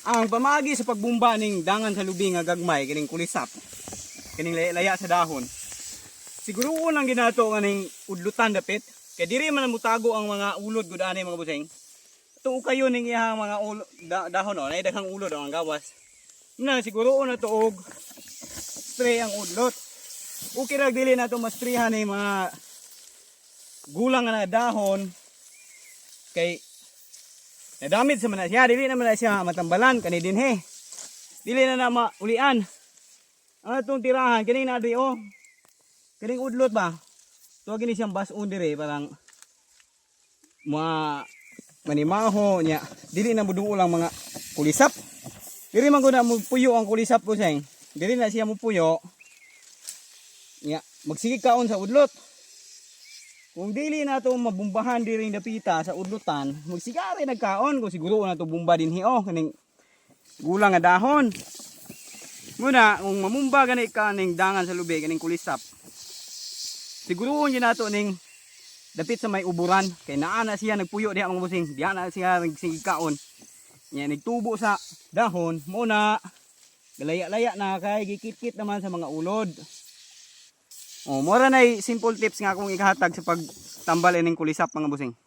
Ang pamagi sa pagbumba ning dangan sa lubi nga gagmay kining kulisap. Kining laya sa dahon. Siguro unang ginato nga ning udlutan dapit. Kay diri man mutago ang mga ulod gud ani mga busing. Tuo kayo ning iyang mga dahon o, nay daghang ulod ang gawas. Na siguro una tuog spray ang udlot. Okay ra dili na to masprihan ning mga gulang nga na dahon kay nadamit sa man siya, dili naman na siya matambalan kani dinhi. Dili na maulian. Ang atong tirahan kining na di oh. Kining udlot ba? Tuwa gini siyang basun dire parang manimaho niya. Dili na muduol ang mga kulisap. Dili man gud na mo puyo ang kulisap ko seng. Dili na siya mo puyo. Nya magsigig kaon sa udlot. Kung dili na to mabumbahan diri dapita sa udlutan, magsigari nagkaon ko siguro na to bumba dinhi oh kaning gulang nga dahon. Muna kung mamumba gani ka ning dangan sa lubi kaning kulisap. Siguroon yun nato ning dapit sa may uburan kay naa na siya nagpuyo diha mga busing, diha na siya nagsigig kaon. Nya nagtubo sa dahon, muna galaya-laya na kay gikit-kit naman sa mga ulod. Oh, mura na simple tips nga akong ikahatag sa pagtambal ining kulisap mga busing.